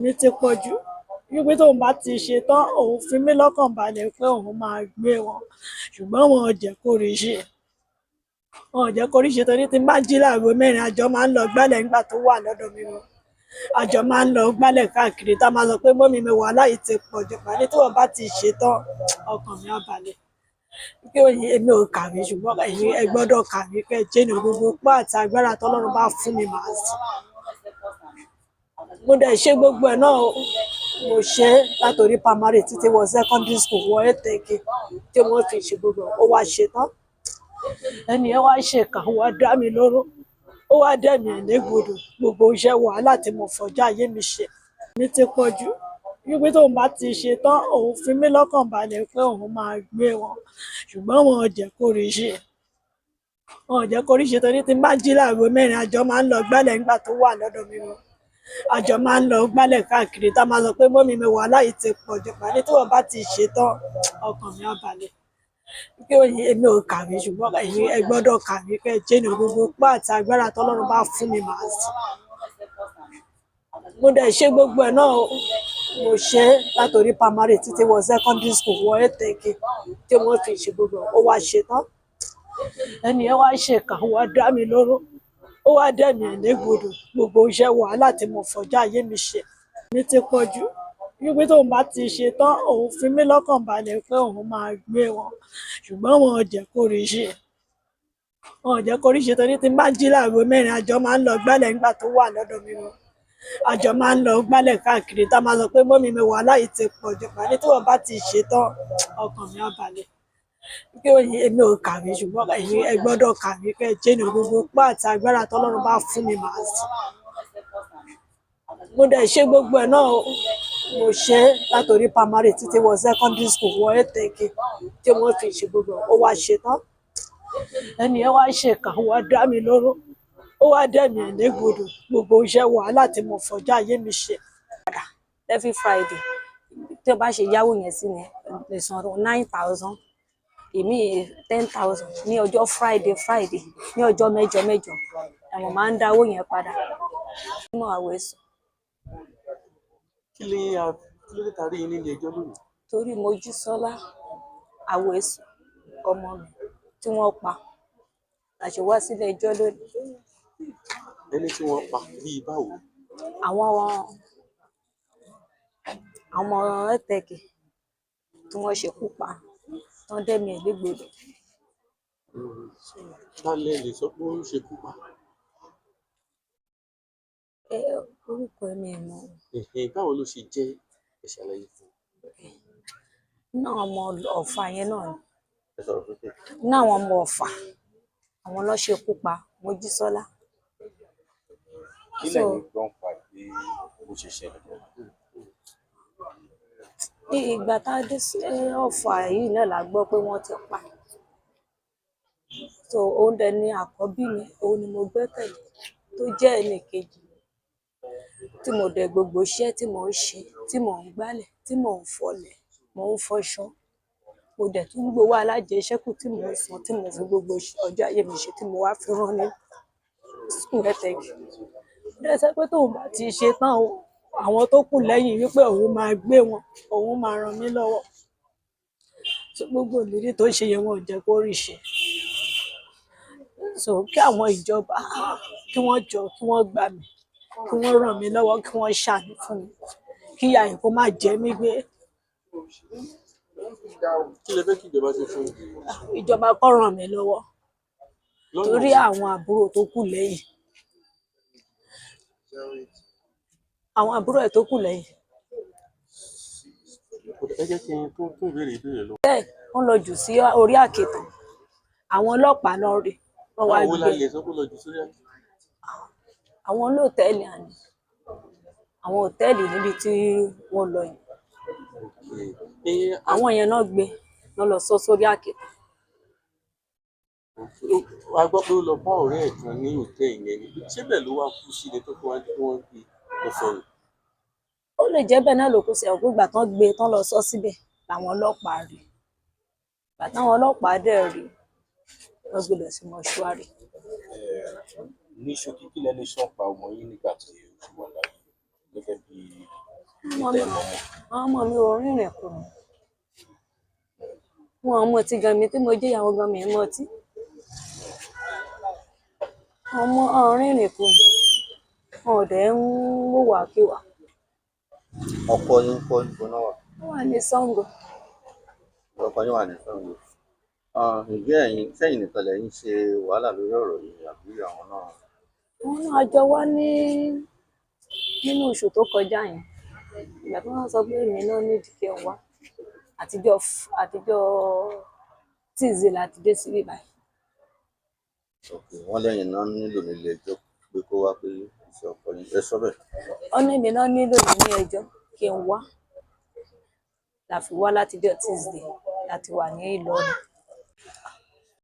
mi ti pọ̀ jù wípé tóun bá ti ṣe tán òun fi mí lọ́kàn balẹ̀ pé òun máa gbé wọn ṣùgbọ́n wọn ò jẹ́ kó rí ṣe wọn ò jẹ́ kó rí ṣe torí tí n bá jí láago 4 àjọ máa ń lọ gbálẹ̀ nígbà tó wà lọ́dọ̀ mi wọn àjọ máa ń lọ gbálẹ̀ káàkiri tá a máa sọ pé mọ́mí mi wàhálà yìí ti pọ̀ jù pàdé tí wọ́n bá ti ṣe tán ọkàn mi á balẹ̀ pé èmi ò kàwé ṣùgbọ́n ẹ̀yin ẹ gbọ́dọ̀ kàwé kẹ́ ẹ jẹ́nu gbogbo pá àti agbára tọ́lọ́run bá fún mi màá sí mo dẹ̀ ṣe gbogbo ẹ̀ náà mo ṣe é látòrí primary títí wọ secondary school wọ ètèké tí wọ́n fi ṣe gbogbo ó wá ṣe tán ẹni ẹ wá ṣe kà wá dá mi lóró ó wá dẹ̀mí ẹ̀ légbodò gbogbo iṣẹ́ wàhálà tí mo fọjá ayé mi ṣe mi ti pọ̀ jù wípé tóun bá ti ṣe tán òun fi mí lọ́kàn balẹ̀ pé òun máa gbé wọn ṣùgbọ́n wọn ò jẹ́ kó rí ṣe wọn ò jẹ́ kó rí ṣe torí tí n bá jí láago 4 àjọ máa ń lọ gbálẹ̀ nígbà tó wà lọ́dọ̀ mi wọn àjọ máa ń lọ gbálẹ̀ káàkiri tá a máa sọ pé mọ́mí mi wàhálà yìí ti pọ̀ jù pàdé tí wọ́n bá ti ṣe tán ọkàn mi á balẹ̀ pé èmi ò kàwé ṣùgbọ́n ẹ̀yin ẹ gbọ́dọ̀ kàwé kẹ́ ẹ jẹ́nu gbogbo pá àti agbára tọ́lọ́run bá fún mi màá sí mo dẹ̀ ṣe gbogbo ẹ̀ náà mo ṣe é látòrí primary títí wọ secondary school wọ ètèké tí wọ́n fi ṣe gbogbo ó wá ṣe tán ẹni ẹ wá ṣe kà wá dá mi lóró ó wá dẹ̀mí ẹ̀ légbodò gbogbo iṣẹ́ wàhálà tí mo fọjá ayé mi ṣe mi ti pọ̀ jù wípé tóun bá ti ṣe tán òun fi mí lọ́kàn balẹ̀ pé òun máa gbé wọn ṣùgbọ́n wọn ò jẹ́ kó rí ṣe wọn ò jẹ́ kó rí ṣe torí tí n bá jí láago 4 àjọ máa ń lọ gbálẹ̀ nígbà tó wà lọ́dọ̀ mi wọn àjọ máa ń lọ gbálẹ̀ káàkiri tá a máa sọ pé mọ́mí mi wàhálà yìí ti pọ̀ jù pàdé tí wọ́n bá ti ṣe tán ọkàn mi á balẹ̀ pé èmi ò kàwé ṣùgbọ́n ẹ̀yin ẹ gbọ́dọ̀ kàwé kẹ́ ẹ jẹ́nu gbogbo pá àti agbára tọ́lọ́run bá fún mi màá sí mo dẹ̀ ṣe gbogbo ẹ̀ náà mo ṣe é látòrí primary títí wọ secondary school wọ ètèké tí wọ́n fi ṣe gbogbo ó wá ṣe tán ẹni ẹ wá ṣe kà wá dá mi lóró ó wá dẹ̀mí ẹ̀ légbodò gbogbo iṣẹ́ wàhálà tí mo fọjá ayé mi ṣe. Every Friday tí o bá ṣe yáwó yẹn sí ni lè san 9,000 èmi 10,000 ní ọjọ́ Friday ní ọjọ́ mẹ́jọ àwọn máa ń dáwó yẹn padà nínú àwẹ̀ sùn. kí ló dé tarí yín nílé ẹjọ́ lónìí. torí Mojísọ́lá àwẹ̀ sùn ọmọ mi tí wọ́n pa àṣẹ wá sílé ẹjọ́ lónìí. ẹni tí wọ́n pa bíi báwo. àwọn ètèké tí wọ́n ṣekú pa tán dẹ̀mí ẹ̀ légbodò. lálẹ́ lè sọ pé ó ń ṣekú pa. orúkọ ẹ̀mí ẹ̀ mọ́. báwo ló ṣe jẹ́ ẹ ṣàlàyé fún un. náà ọmọ Ọ̀fà yẹn náà ni ẹ sọ̀rọ̀ sókè. náà àwọn ọmọ Ọ̀fà àwọn ló ṣekú pa Mojísọ́lá. kí lẹ́yìn gbọ́n pa pé bó ṣe ṣẹlẹ̀. ìgbà tá a dé sí Ọ̀fà yìí náà la gbọ́ pé wọ́n ti pa so òun dẹ̀ ni àkọ́bí mi òun ni mo gbẹ́kẹ̀lé tó jẹ́ ẹnì kejì tí mo dẹ̀ gbogbo iṣẹ́ tí mò ń ṣe tí mò ń gbálẹ̀ tí mò ń fọlẹ̀ mò ń fọṣọ mo dẹ̀ tún gbowó alájẹṣẹ́kù tí mò ń san tí mo fi gbogbo ọjọ́ ayé mi ṣe tí mo wá fi rán ní school ètèké dẹ̀ sọ pé tóun bá ti ṣe tán àwọn tó kù lẹ́yìn wípé òun máa gbé wọn òun máa ràn mí lọ́wọ́ so gbogbo ìlérí tó ṣe yẹn wọn ò jẹ́ kó rí ṣe so kí àwọn ìjọba kí wọ́n jọ kí wọ́n gbà mí kí wọ́n ràn mí lọ́wọ́ kí wọ́n ṣàánú fún mi kí ìyà yẹn kó má jẹ mí gbé. kí lẹ fẹ́ kí ìjọba ṣe fún yín. ìjọba kó ràn mí lọ́wọ́ torí àwọn àbúrò tó kù lẹ́yìn tó kù lẹ́yìn. ẹ jẹ́ kí n tó ìbéèrè lọ. bẹ́ẹ̀ wọ́n lọ jù sí orí àkìtàn àwọn ọlọ́pàá lọ rí wọ́n wá báwo la gbé lè sọ pé lọ jù sórí àkìtàn. àwọn olóòtẹ́ẹ̀lì àná àwọn òtẹ́ẹ̀lì níbi tí wọ́n lọ yìí àwọn yẹn náà gbé náà lọ sọ sórí àkìtàn. a gbọ́ pé ó lọ bá ọ̀rẹ́ ẹ̀ kan ní òtẹ́ẹ̀lì yẹn ni ṣé bẹ́ẹ̀ ló wá kú sí ni tó fi wá kí wọ́n gbé lọ sọ̀rọ̀. ó lè jẹ́ bẹ́ẹ̀ náà ló kó sí ọ̀gbìn ìgbà tán gbé tán lọ sọ síbẹ̀ làwọn ọlọ́pàá rí ìgbà táwọn ọlọ́pàá dẹ̀ rí wọ́n gbé lọ sí mọ́ṣúárì. ní ṣókí kí lẹ lè sọ pa ọmọ yín nígbà tí ó ti wà láyé gẹ́gẹ́ bí ìtẹ́ mọ́mọ́. àwọn ọmọ mi ò rìnrìn kù mí wọn ò mọtí gan mi tí mo jẹ́ ìyàwó gan mi ò mọtí ọmọ rìnrìn kù mí wọn ò dẹ̀ ń wùwàkiwà ọkọ yín kọ́ níbo náà wà? wọn wà ní Ṣàngó. Ọkọ yín wà ní Ṣàngó. Ǹjẹ́ sẹ́yìn nìkan lẹ́yìn ṣe wàhálà lórí ọ̀rọ̀ yìí àbí àwọn náà? wọn náà jọ wá nínú oṣù tó kọjá yẹn ìgbà tí wọn sọ pé èmi náà nídìí kí n wá àtijọ́ tíìzì láti dé síbí báyìí. Wọ́n lẹ́yìn náà nílò nílé ẹjọ́ pé kó wá pé iṣẹ́ ọkọ yín ẹ sọ bẹ́ẹ̀. ọ̀nà èmi náà nílò ní ẹjọ́ kí n wá la fi wá látijọ́ tíìzì láti wà ní Ìlọrin.